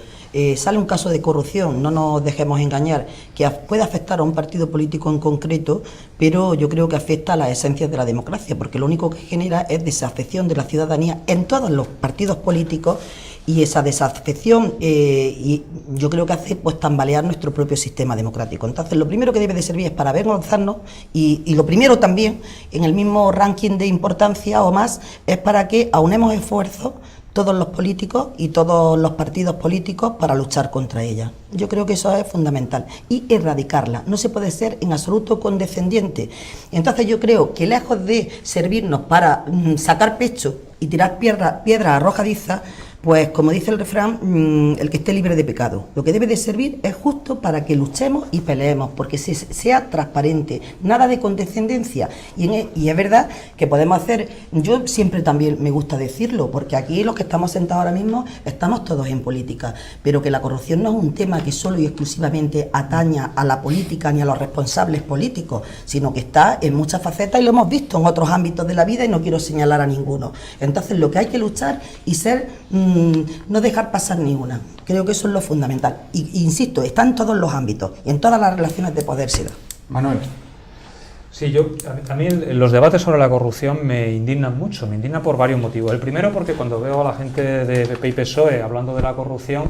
sale un caso de corrupción, no nos dejemos engañar, que puede afectar a un partido político en concreto, pero yo creo que afecta a las esencias de la democracia, porque lo único que genera es desafección de la ciudadanía en todos los partidos políticos, y esa desafección y yo creo que hace pues tambalear nuestro propio sistema democrático. Entonces lo primero que debe de servir es para avergonzarnos y lo primero también en el mismo ranking de importancia o más es para que aunemos esfuerzos todos los políticos y todos los partidos políticos para luchar contra ella. Yo creo que eso es fundamental y erradicarla. No se puede ser en absoluto condescendiente. Entonces yo creo que lejos de servirnos para sacar pecho y tirar piedras arrojadizas, pues como dice el refrán, el que esté libre de pecado. Lo que debe de servir es justo para que luchemos y peleemos, porque sea transparente, nada de condescendencia. Y es verdad que podemos hacer, yo siempre también me gusta decirlo, porque aquí los que estamos sentados ahora mismo estamos todos en política, pero que la corrupción no es un tema que solo y exclusivamente ataña a la política ni a los responsables políticos, sino que está en muchas facetas y lo hemos visto en otros ámbitos de la vida y no quiero señalar a ninguno. Entonces lo que hay que luchar y ser, no dejar pasar ninguna. Creo que eso es lo fundamental. Y insisto, está en todos los ámbitos y en todas las relaciones de poder se da. Manuel. Sí, a mí los debates sobre la corrupción me indignan mucho, me indignan por varios motivos. El primero porque cuando veo a la gente de PP y PSOE hablando de la corrupción,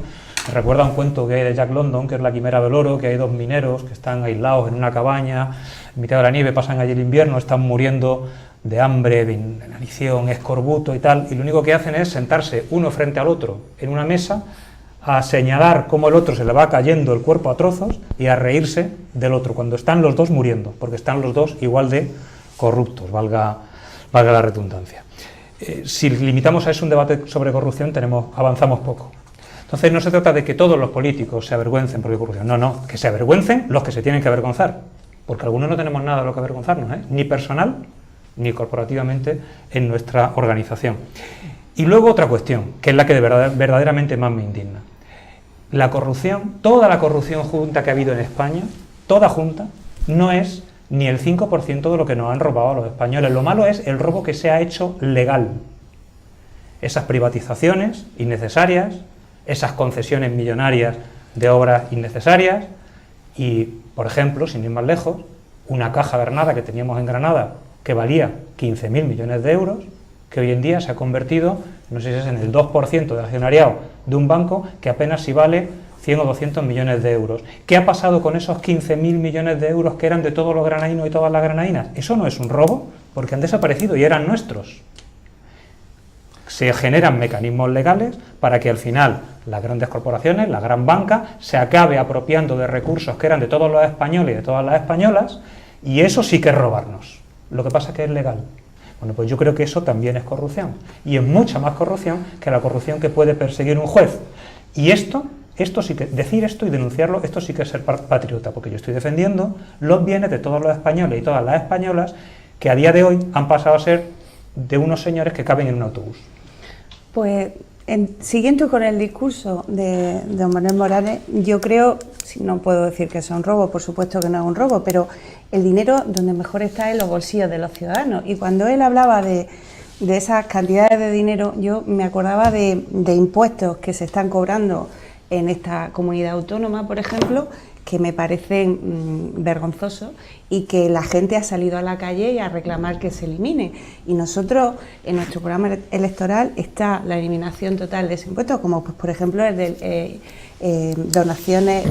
me recuerda un cuento que hay de Jack London, que es La quimera del oro, que hay dos mineros que están aislados en una cabaña, en mitad de la nieve, pasan allí el invierno, están muriendo de hambre, de inanición, escorbuto y tal, y lo único que hacen es sentarse uno frente al otro en una mesa a señalar cómo el otro se le va cayendo el cuerpo a trozos y a reírse del otro, cuando están los dos muriendo, porque están los dos igual de corruptos, valga la redundancia. Si limitamos a eso un debate sobre corrupción, avanzamos poco. Entonces no se trata de que todos los políticos se avergüencen por corrupción, no, que se avergüencen los que se tienen que avergonzar, porque algunos no tenemos nada de lo que avergonzarnos, ni personal ni corporativamente en nuestra organización. Y luego otra cuestión, que es la que verdaderamente más me indigna. La corrupción, toda la corrupción junta que ha habido en España, toda junta, no es ni el 5% de lo que nos han robado a los españoles. Lo malo es el robo que se ha hecho legal. Esas privatizaciones innecesarias, esas concesiones millonarias de obras innecesarias y, por ejemplo, sin ir más lejos, una caja Granada que teníamos en Granada que valía 15.000 millones de euros, que hoy en día se ha convertido, no sé si es en el 2% del accionariado de un banco que apenas si vale 100 o 200 millones de euros. ¿Qué ha pasado con esos 15.000 millones de euros que eran de todos los granadinos y todas las granadinas? Eso no es un robo, porque han desaparecido y eran nuestros. Se generan mecanismos legales para que al final las grandes corporaciones, la gran banca, se acabe apropiando de recursos que eran de todos los españoles y de todas las españolas, y eso sí que es robarnos. Lo que pasa es que es legal. Bueno, pues yo creo que eso también es corrupción, y es mucha más corrupción que la corrupción que puede perseguir un juez. Y esto sí que, decir esto y denunciarlo, esto sí que es ser patriota, porque yo estoy defendiendo los bienes de todos los españoles y todas las españolas que a día de hoy han pasado a ser de unos señores que caben en un autobús. Pues, siguiendo con el discurso de don Manuel Morales, yo creo, no puedo decir que sea un robo, por supuesto que no es un robo, pero el dinero donde mejor está en los bolsillos de los ciudadanos. Y cuando él hablaba de esas cantidades de dinero, yo me acordaba de impuestos que se están cobrando en esta comunidad autónoma, por ejemplo, que me parecen vergonzosos y que la gente ha salido a la calle y a reclamar que se elimine. Y nosotros, en nuestro programa electoral, está la eliminación total de ese impuesto, como pues, por ejemplo el de donaciones,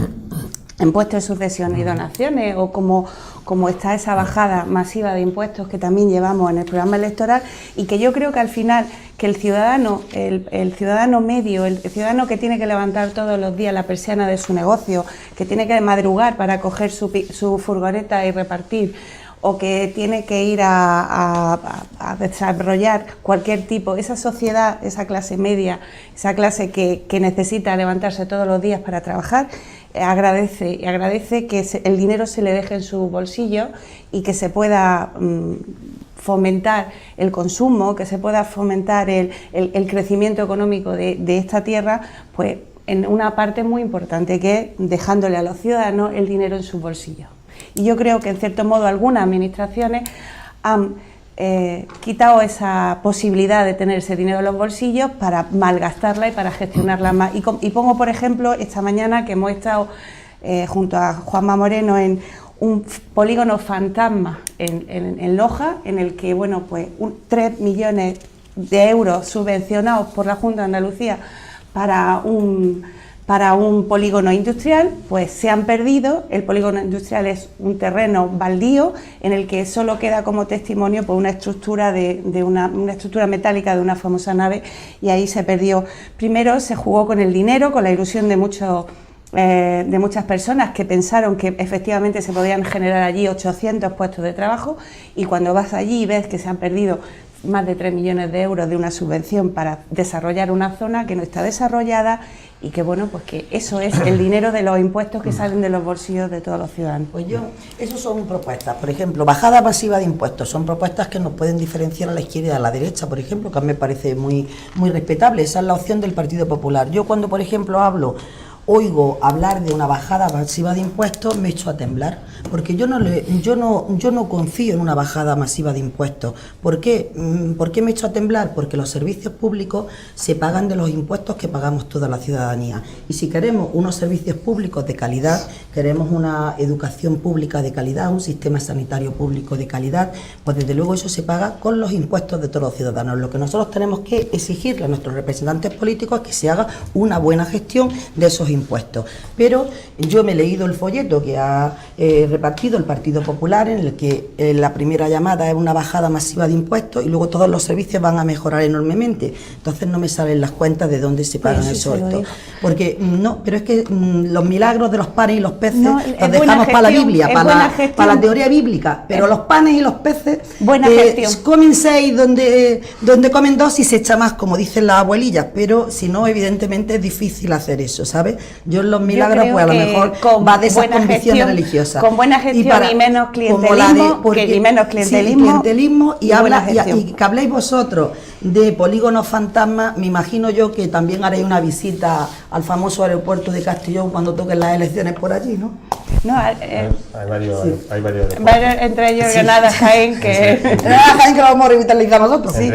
impuestos de sucesiones y donaciones, o como está esa bajada masiva de impuestos que también llevamos en el programa electoral, y que yo creo que al final que el ciudadano medio, el ciudadano que tiene que levantar todos los días la persiana de su negocio, que tiene que madrugar para coger su furgoneta y repartir, o que tiene que ir a desarrollar cualquier tipo, esa sociedad, esa clase media, esa clase que necesita levantarse todos los días para trabajar, agradece que el dinero se le deje en su bolsillo y que se pueda fomentar el consumo, que se pueda fomentar el crecimiento económico de esta tierra, pues en una parte muy importante, que es dejándole a los ciudadanos el dinero en sus bolsillos. Y yo creo que en cierto modo algunas administraciones han quitado esa posibilidad de tener ese dinero en los bolsillos para malgastarla y para gestionarla más. Y pongo, por ejemplo, esta mañana que hemos estado junto a Juanma Moreno en un polígono fantasma en Loja, en el que, bueno, pues 3 millones de euros subvencionados por la Junta de Andalucía para para un polígono industrial, pues se han perdido. El polígono industrial es un terreno baldío en el que solo queda como testimonio pues, una estructura una estructura metálica de una famosa nave, y ahí se perdió. Primero se jugó con el dinero, con la ilusión de muchas personas que pensaron que efectivamente se podían generar allí 800 puestos de trabajo, y cuando vas allí y ves que se han perdido más de 3 millones de euros de una subvención para desarrollar una zona que no está desarrollada, y que bueno, pues que eso es el dinero de los impuestos que salen de los bolsillos de todos los ciudadanos. Pues eso son propuestas, por ejemplo, bajada masiva de impuestos, son propuestas que nos pueden diferenciar a la izquierda y a la derecha, por ejemplo, que a mí me parece muy respetable. Esa es la opción del Partido Popular. Yo cuando, por ejemplo, oigo hablar de una bajada masiva de impuestos, me echo a temblar, porque yo no confío en una bajada masiva de impuestos. ¿Por qué? ¿Por qué me echo a temblar? Porque los servicios públicos se pagan de los impuestos que pagamos toda la ciudadanía, y si queremos unos servicios públicos de calidad, queremos una educación pública de calidad, un sistema sanitario público de calidad, pues desde luego eso se paga con los impuestos de todos los ciudadanos. Lo que nosotros tenemos que exigirle a nuestros representantes políticos es que se haga una buena gestión de esos impuestos. Pero yo me he leído el folleto que ha repartido el Partido Popular, en el que la primera llamada es una bajada masiva de impuestos y luego todos los servicios van a mejorar enormemente. Entonces no me salen las cuentas de dónde se pagan esos estos. Porque no, pero es que los milagros de los panes y los peces los dejamos para la Biblia, para la teoría bíblica, pero los panes y los peces comen 6 donde comen 2 y se echa más, como dicen las abuelillas, pero si no, evidentemente es difícil hacer eso, ¿sabes? Yo en los milagros, pues a lo mejor va de esas convicciones religiosas. Con buena gestión y menos clientelismo, y que habléis vosotros de polígonos fantasmas, me imagino yo que también haréis una visita al famoso aeropuerto de Castellón cuando toquen las elecciones por allí, ¿no? No, hay varios entre ellos Granada, Jaén, que Jaén, que lo vamos a revitalizar nosotros, sí.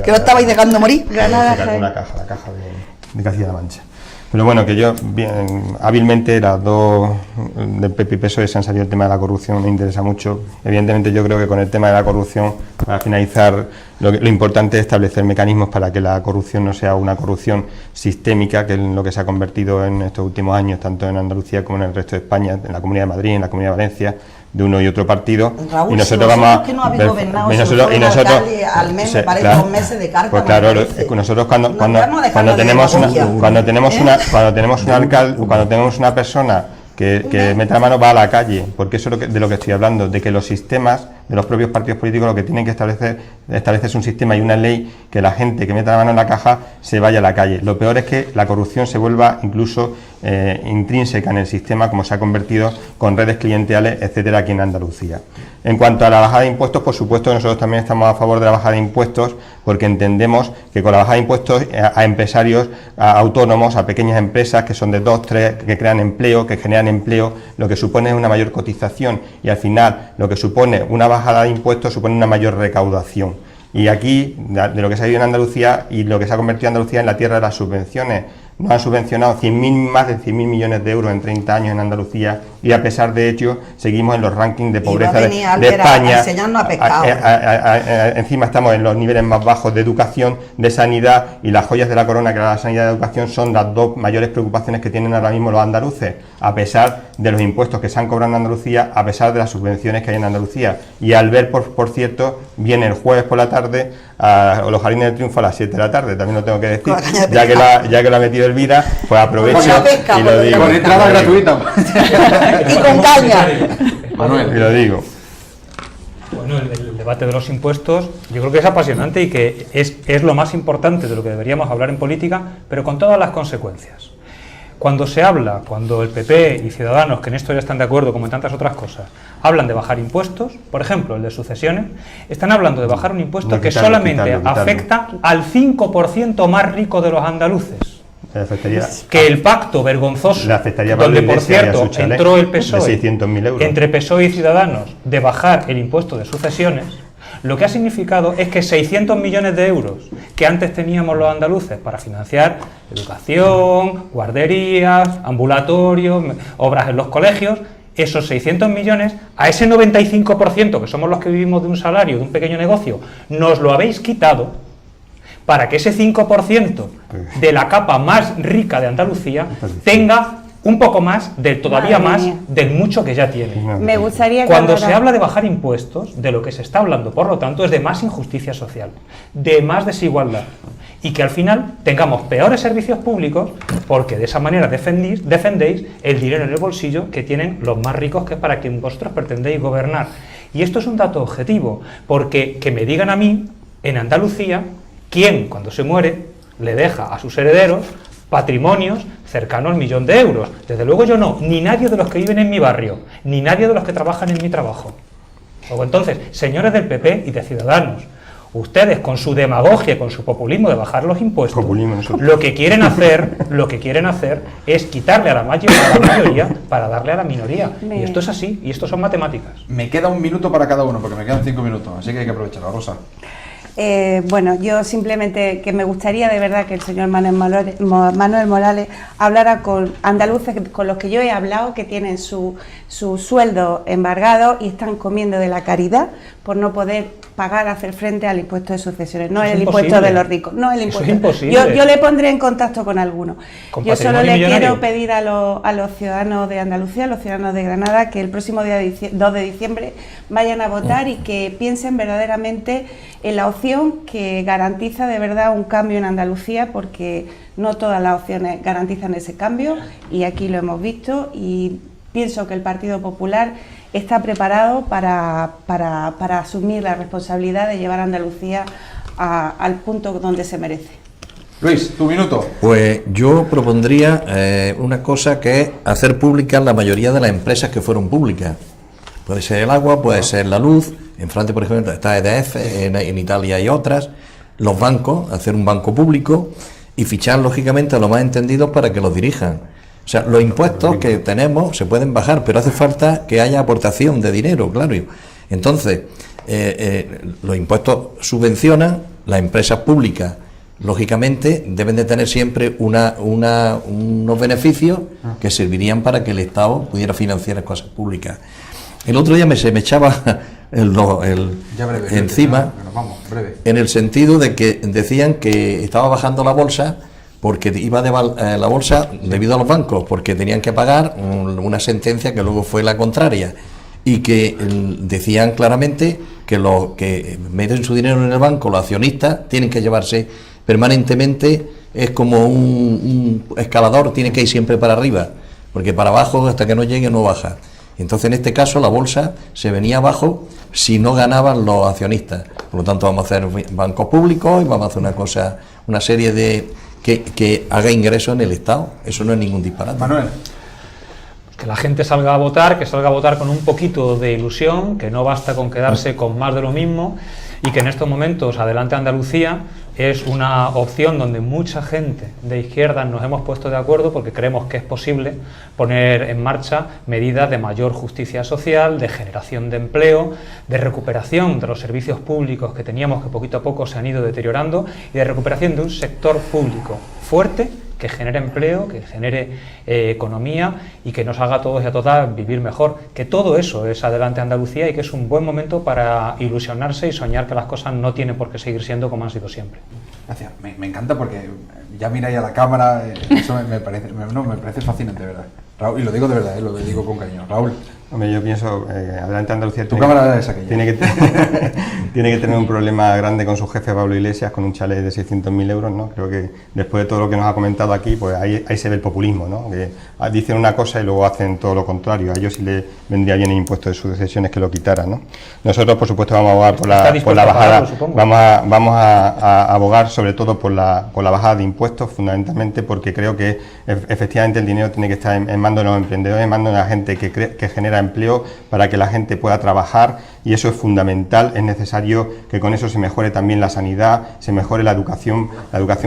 Que lo estabais dejando morir. Granada, Jaén. La caja de Castilla-La Mancha. Pero bueno, que yo, hábilmente, las dos del PP y PSOE se han salido el tema de la corrupción, me interesa mucho. Evidentemente yo creo que con el tema de la corrupción, para finalizar, lo importante es establecer mecanismos para que la corrupción no sea una corrupción sistémica, que es lo que se ha convertido en estos últimos años, tanto en Andalucía como en el resto de España, en la Comunidad de Madrid, en la Comunidad de Valencia, de uno y otro partido. Raúl, y nosotros vamos que no habéis gobernado, al menos sí, parece claro, 2 meses de carga. Pues claro, nosotros cuando tenemos una persona que mete la mano, va a la calle, porque eso es de lo que estoy hablando, de que los sistemas de los propios partidos políticos lo que tienen que establecer es un sistema y una ley que la gente que meta la mano en la caja se vaya a la calle. Lo peor es que la corrupción se vuelva incluso intrínseca en el sistema, como se ha convertido con redes clientelares, etcétera, aquí en Andalucía. En cuanto a la bajada de impuestos, por supuesto, nosotros también estamos a favor de la bajada de impuestos, porque entendemos que con la bajada de impuestos a empresarios, a autónomos, a pequeñas empresas que son de 2, 3, que crean empleo, que generan empleo, lo que supone es una mayor cotización, y al final lo que supone una bajada de impuestos supone una mayor recaudación. Y aquí, de lo que se ha ido en Andalucía y lo que se ha convertido en Andalucía en la tierra de las subvenciones, nos han subvencionado más de 100.000 millones de euros en 30 años en Andalucía, y a pesar de ello seguimos en los rankings de pobreza de España. Encima estamos en los niveles más bajos de educación, de sanidad, y las joyas de la corona, que la sanidad y la educación, son las dos mayores preocupaciones que tienen ahora mismo los andaluces, a pesar de los impuestos que se han cobrado en Andalucía, a pesar de las subvenciones que hay en Andalucía. Y Albert, por cierto, viene el jueves por la tarde a los Jardines del Triunfo a las 7 de la tarde, también lo tengo que decir, ya que lo ha metido Elvira, pues aprovecho y lo digo. Con entrada gratuita. Y con caña. Manuel. Y lo digo. Bueno, el debate de los impuestos yo creo que es apasionante y que es lo más importante de lo que deberíamos hablar en política, pero con todas las consecuencias. Cuando el PP y Ciudadanos, que en esto ya están de acuerdo como en tantas otras cosas, hablan de bajar impuestos, por ejemplo el de sucesiones, están hablando de bajar un impuesto que solamente afecta al 5% más rico de los andaluces. Que el pacto vergonzoso, donde por cierto entró el PSOE, entre PSOE y Ciudadanos, de bajar el impuesto de sucesiones, lo que ha significado es que 600 millones de euros que antes teníamos los andaluces para financiar educación, guarderías, ambulatorios, obras en los colegios, esos 600 millones, a ese 95% que somos los que vivimos de un salario, de un pequeño negocio, nos lo habéis quitado para que ese 5% de la capa más rica de Andalucía tenga un poco más, del todavía Madre más, mía. del mucho que ya tiene. Me gustaría que Cuando hablara- se habla de bajar impuestos, de lo que se está hablando, por lo tanto, es de más injusticia social, de más desigualdad, y que al final tengamos peores servicios públicos, porque de esa manera defendéis el dinero en el bolsillo que tienen los más ricos, que es para quien vosotros pretendéis gobernar. Y esto es un dato objetivo, porque que me digan a mí, en Andalucía, quién, cuando se muere, le deja a sus herederos patrimonios cercanos al 1.000.000 de euros. Desde luego yo no, ni nadie de los que viven en mi barrio, ni nadie de los que trabajan en mi trabajo. Luego entonces, señores del PP y de Ciudadanos, ustedes con su demagogia y con su populismo de bajar los impuestos, Populismo, nosotros. lo que quieren hacer es quitarle a la mayoría para darle a la minoría. Y esto es así, y esto son matemáticas. Me queda un minuto para cada uno, porque me quedan 5 minutos, así que hay que aprovecharlo. Rosa. Bueno, yo simplemente que me gustaría de verdad que el señor Manuel Morales hablara con andaluces con los que yo he hablado, que tienen su sueldo embargado y están comiendo de la caridad por no poder pagar, hacer frente al impuesto de sucesiones, no Eso es el es impuesto imposible. de los ricos, no el Eso impuesto. es imposible. Yo le pondré en contacto con alguno. Con Yo solo patrimonio le millonario. quiero pedir a los ciudadanos de Andalucía, a los ciudadanos de Granada, que el próximo día 2 de diciembre vayan a votar y que piensen verdaderamente en la opción que garantiza de verdad un cambio en Andalucía, porque no todas las opciones garantizan ese cambio y aquí lo hemos visto, y pienso que el Partido Popular está preparado para asumir la responsabilidad de llevar a Andalucía al punto donde se merece. Luis, tu minuto. Pues yo propondría una cosa, que es hacer públicas la mayoría de las empresas que fueron públicas. Puede ser el agua, puede ser la luz. En Francia, por ejemplo, está EDF, en Italia hay otras. Los bancos, hacer un banco público y fichar, lógicamente, a los más entendidos para que los dirijan. O sea, los impuestos que tenemos se pueden bajar, pero hace falta que haya aportación de dinero, claro. Entonces, los impuestos subvencionan, las empresas públicas, lógicamente, deben de tener siempre unos beneficios que servirían para que el Estado pudiera financiar las cosas públicas. El otro día se me echaba Ya breve, encima, bueno, vamos, breve. en el sentido de que decían que estaba bajando la bolsa, porque iba la bolsa debido a los bancos, porque tenían que pagar una sentencia que luego fue la contraria, y que decían claramente que los que meten su dinero en el banco, los accionistas, tienen que llevarse permanentemente, es como un escalador, tiene que ir siempre para arriba, porque para abajo hasta que no llegue no baja. Entonces, en este caso, la bolsa se venía abajo si no ganaban los accionistas. Por lo tanto, vamos a hacer bancos públicos y vamos a hacer una serie de que haga ingresos en el Estado. Eso no es ningún disparate. Manuel. Que la gente salga a votar, que salga a votar con un poquito de ilusión, que no basta con quedarse con más de lo mismo, y que en estos momentos Adelante Andalucía es una opción donde mucha gente de izquierdas nos hemos puesto de acuerdo, porque creemos que es posible poner en marcha medidas de mayor justicia social, de generación de empleo, de recuperación de los servicios públicos que teníamos, que poquito a poco se han ido deteriorando, y de recuperación de un sector público fuerte, que genere empleo, que genere economía y que nos haga a todos y a todas vivir mejor. Que todo eso es Adelante Andalucía, y que es un buen momento para ilusionarse y soñar que las cosas no tienen por qué seguir siendo como han sido siempre. Gracias. Me encanta porque ya mira ahí a la cámara, eso me parece fascinante, ¿verdad? Raúl, y lo digo de verdad, lo digo con cariño. Raúl. Hombre, yo pienso, Adelante Andalucía Tu cámara es aquella. tiene que tener un problema grande con su jefe Pablo Iglesias, con un chalet de 600.000 euros, ¿no? Creo que después de todo lo que nos ha comentado aquí, pues ahí se ve el populismo, ¿no? Que dicen una cosa y luego hacen todo lo contrario. A ellos sí le vendría bien el impuesto de sucesiones que lo quitaran, ¿no? Nosotros, por supuesto, vamos a abogar por la bajada, vamos a abogar sobre todo por la bajada de impuestos, fundamentalmente porque creo que efectivamente el dinero tiene que estar en manos de los emprendedores, en manos de la gente que genera empleo, para que la gente pueda trabajar, y eso es fundamental. Es necesario que con eso se mejore también la sanidad, se mejore la educación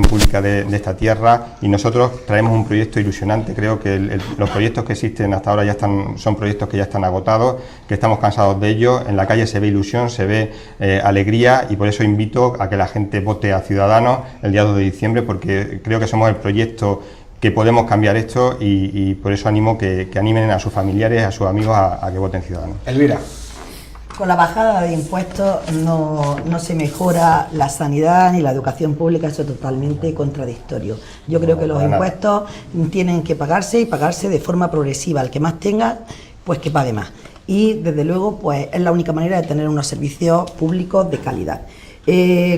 pública de esta tierra, y nosotros traemos un proyecto ilusionante. Creo que los proyectos que existen hasta ahora son proyectos que ya están agotados, que estamos cansados de ellos. En la calle se ve ilusión, se ve alegría, y por eso invito a que la gente vote a Ciudadanos el día 2 de diciembre, porque creo que somos el proyecto que podemos cambiar esto, y por eso animo que animen a sus familiares, a sus amigos a que voten Ciudadanos. Elvira. Con la bajada de impuestos no se mejora la sanidad ni la educación pública, eso es totalmente contradictorio. Yo creo que los impuestos tienen que pagarse y pagarse de forma progresiva. El que más tenga, pues que pague más. Y desde luego, pues es la única manera de tener unos servicios públicos de calidad.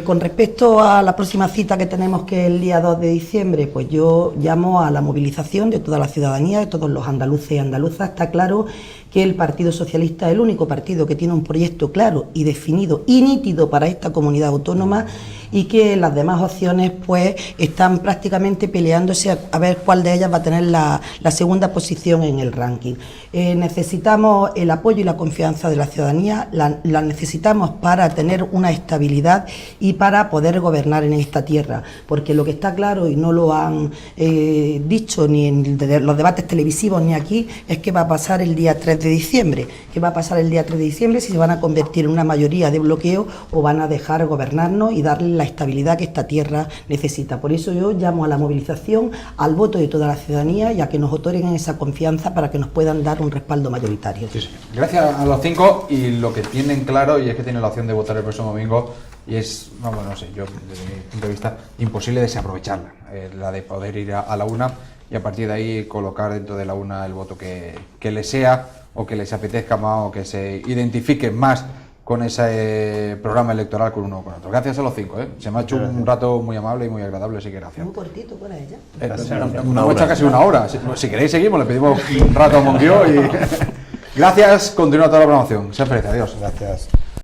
Con respecto a la próxima cita que tenemos, que es el día 2 de diciembre, pues yo llamo a la movilización de toda la ciudadanía, de todos los andaluces y andaluzas. Está claro que el Partido Socialista es el único partido que tiene un proyecto claro y definido y nítido para esta comunidad autónoma, y que las demás opciones pues están prácticamente peleándose a ver cuál de ellas va a tener la segunda posición en el ranking. Necesitamos el apoyo y la confianza de la ciudadanía, la necesitamos para tener una estabilidad y para poder gobernar en esta tierra, porque lo que está claro, y no lo han dicho ni en los debates televisivos ni aquí, es que va a pasar el día 3 de diciembre. ¿Qué va a pasar el día 3 de diciembre? Si se van a convertir en una mayoría de bloqueo o van a dejar gobernarnos y darle la estabilidad que esta tierra necesita. Por eso yo llamo a la movilización, al voto de toda la ciudadanía, y a que nos otorguen esa confianza para que nos puedan dar un respaldo mayoritario. Sí, sí. Gracias a los 5, y lo que tienen claro, y es que tienen la opción de votar el próximo domingo, y es, vamos, no sé, yo desde mi punto de vista, imposible desaprovecharla, la de poder ir a la urna y a partir de ahí colocar dentro de la urna el voto que les sea, o que les apetezca más, o que se identifiquen más con ese programa electoral con uno o con otro. Gracias a los 5, ¿eh? Se me ha hecho un rato muy amable y muy agradable, así que gracias. Muy cortito para ella. Una hora, casi una hora. Si queréis seguimos, le pedimos un rato a Monguió y... Gracias, continúa toda la programación. Siempre, adiós. Gracias.